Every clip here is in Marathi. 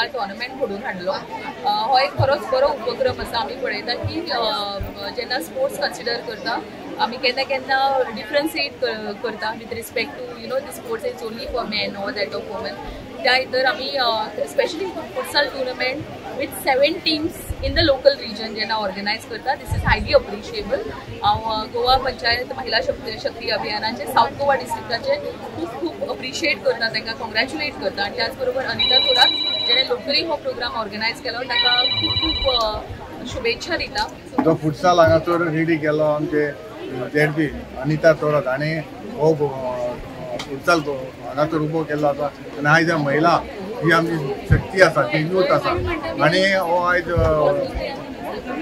मुखार टॉर्नामेंट घडोवन हाडलो। हो एक खरोच बरो उपक्रम आसा। आमी पळयता की जेन्ना स्पोर्ट्स कन्सिडर करता आमी केन्ना केन्ना डिफरन्शिएट करता with respect to the sports is only for man or that of woman. त्या भितर आमी specially futsal tournament with 7 teams in the local region जेन्ना ऑर्गनायज करता दिस इज हायली अप्रिशिएबल। हांव गोवा पंचायत महिला शक्ती अभियानाचे साऊथ गोवा डिस्ट्रिक्टाचे खूब खूब अप्रिशिएट करता, तांकां कॉंग्रॅच्युलेट करता। आनी त्याच बरोबर अनिता तोराक जेणे लोकली हो प्रोग्राम ऑर्गनायज केलो ताका खूब खूब शुभेच्छा दिता। जो फुटसाल हांगासर रेडी केलो आमचे जेडपी अनिता तोराक आनी हो फुटसाल हांगासर उबो केल्लो आसा। आनी आयज महिला ही आमची शक्ती आसा, ती यूथ आसा। आनी हो आयज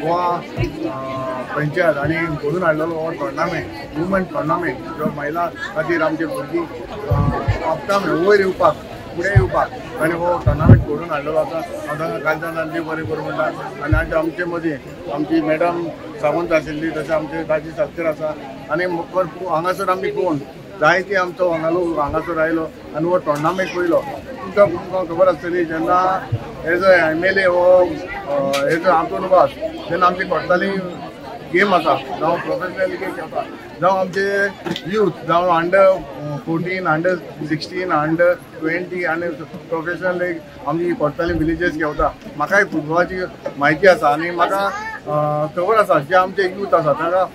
गोवा पंचायत आनी घडोवन हाडलेलो हो टोर्नामेंट वुमन टोर्नामेंट जो महिला खातीर आमचे भुरगीं आपटाक वयर येवपाक फुडें येवपाक आनी हो टोर्नामेंट घडोवन हाडलेलो आसा। हांव तांकां कालच्यान देव बरें करूं म्हणटा। आनी आमचे मदीं आमची मॅडम सावंत आशिल्ली, तशें आमचे दाजी सालकर आसा। आनी हांगासर आमी पळोवन जायती आमचो हांगासर आयलो आनी हो टोर्नामेंट पळयलो। तुमकां खबर आसतली जेन्ना एज अ MLA हो एज अ आंतोनवास जेन्ना आमची कोर्टाली गेम आसा जावं प्रोफेशनल गेम आसा जावं आमचे यूथ जावं अंडर 14, अंडर 16, अंडर 20 आनी प्रोफेशनल लीग आमची कोर्टाली विलेजीस घेवता। म्हाकाय फुटबॉलाची म्हायती आसा आनी म्हाका खबर आसा जे आमचे यूथ आसा तांकां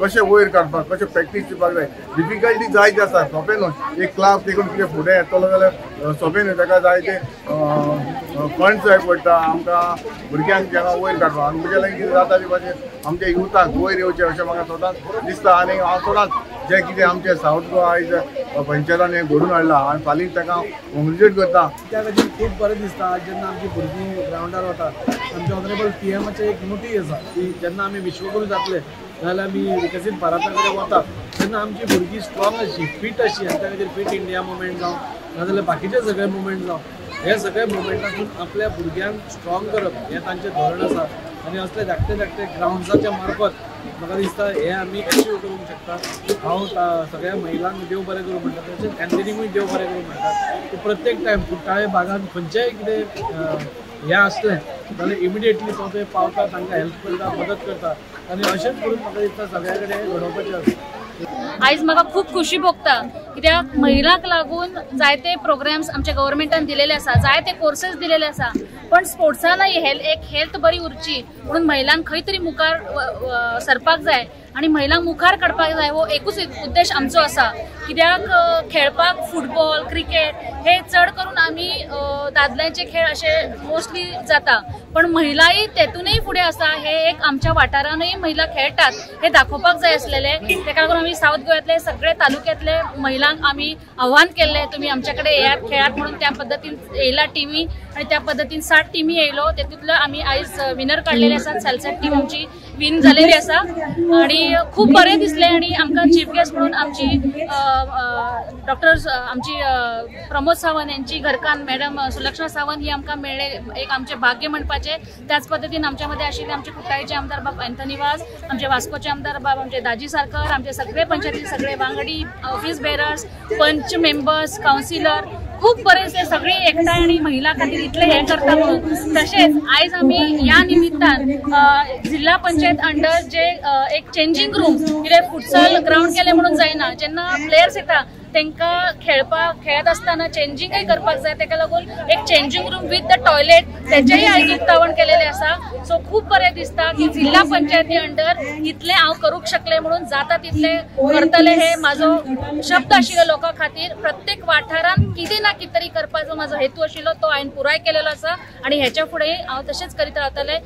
कशें वयर काडपाक, कशें प्रॅक्टीस दिवपाक जाय। डिफिकल्टी जायती आसा, सोंपें न्हू। एक क्लास देखून कितें फुडें येतलो जाल्यार सोंपें न्हू, ताका जाय ते फंड्स जाय पडटा आमकां भुरग्यांक जेन्ना वयर काडपाक। आनी म्हजे लागीं कितें जाता ते भाशेन आमच्या युथाक वयर येवचें अशें म्हाका सदांच दिसता। आनी हांव सदांच जे कितें आमचे साऊथ गोवा आयज पंचायतान हें घडोवन हाडलां आनी फाल्यां ताका कॉंग्रेच्युलेट करता। त्या खातीर खूब बरें दिसता जेन्ना आमची भुरगीं ग्रावंडार वतात। आमचे ऑनरेबल PM एक नोटीस आसा की जेन्ना आमी विश्वगुरू जातले जाल्यार आमी विकसीत भारता कडेन वतात तेन्ना आमची भुरगीं स्ट्रॉंग अशी, फीट अशी। आनी त्या खातीर फीट इंडिया मुवमेंट जावं नाजाल्यार बाकीचे सगळे मुवमेंट जावं हे सगळे मुवमेंटातून आपल्या भुरग्यांक स्ट्रॉंग करप हें तांचें धोरण आसा। आनी असले धाकटे धाकटे ग्राउंड्साच्या मार्फत म्हाका दिसता हे आमी अचीव करूंक शकता। हांव सगळ्या महिलांक देव बरें करूं म्हणटा, तशेंच एंथनीकूय देव बरें करूं म्हणटा। प्रत्येक टायम कुट्टाळे भागांत खंयचेय कितें हें असलें जाल्यार इमिडिएटली तो थंय पावता, तांकां हेल्प करता, मदत करता। आनी अशेंच करून म्हाका दिसता सगळ्या कडेन घडोवपाचें आसा। आयज म्हाका खूब खुशी भोगता कित्याक महिलांक लागून जायते प्रोग्राम्स आमच्या गव्हर्मेंटान दिलेले आसा, जायते कोर्सेस दिलेले आसा। पण स्पोर्ट्सान एक हेल्थ बरी उरची म्हणून महिलांक खंय तरी मुखार सरपाक जाय आनी महिलांक मुखार काडपाक जाय हो एकूच उद्देश आमचो आसा। कित्याक खेळपाक फुटबॉल, क्रिकेट हे चड करून आमी दादल्यांचे खेळ अशे मोस्टली जाता, पण महिलाय तेतूनय फुडें आसा। हे एक आमच्या वाठारानूय महिला खेळटात हे दाखोवपाक जाय आसलेले। तेका लागून आमी साऊथ गोव्यातले सगळे तालुक्यातले महिलांक आमी आव्हान केल्लें तुमी आमच्या कडेन येयात, खेळात म्हणून। त्या पद्दतीन येयला टीमी आनी त्या पद्दतीन 7 टीमी येयलो, तेतूंतलो आमी आयज विनर काडलेले आसात। सेल्सेट टीम आमची विन जालेली आसा आनी खूब बरें दिसलें। आनी आमकां चीफ गेस्ट म्हणून आमची डॉक्टर आमची प्रमोद सावंत यांची घरकान मॅडम सुलक्षणा सावंत ही आमकां मेळ्ळे, एक आमचे भाग्य म्हणपाचे। त्याच पद्दतीन आमच्या मध्ये आशिल्ले आमचे कुट्टाळेचे आमदार बाब एंथनी वाज, आमचे वास्कोचे आमदार बाब आमचे दाजी सारकर, आमचे सगळे पंचायतीचे सगळे वांगडी, ऑफिस बेरर्स, पंच मेंबर्स, कावन्सिलर खूब बरेचसे सगळे एकठांय आनी महिला खातीर इतले हे करता म्हणून। तशेंच आयज आमी ह्या निमित्तान जिल्हा पंचायत अंडर जे एक चेंजिंग रूम कितें फुटसाल ग्राउंड केले म्हणून जायना, जेन्ना प्लेयर्स येता तांकां खेळत आसतना चेंजिंगय करपाक जाय, ताका लागून एक changing room with the toilet तेचेय आयज उक्तावण केलेले आसा। सो खूब बरें दिसता की जिल्हा पंचायती अंडर इतले हांव करूंक शकले म्हणून जाता तितले करतले हे म्हाजो शब्द आशिल्लो लोकां खातीर। प्रत्येक वाठारान कितें ना कितें तरी करपाचो म्हाजो हेतू आशिल्लो तो हांवें पुराय केलेलो आसा आनी हेच्या फुडें हांव तशेंच करीत रावतलें।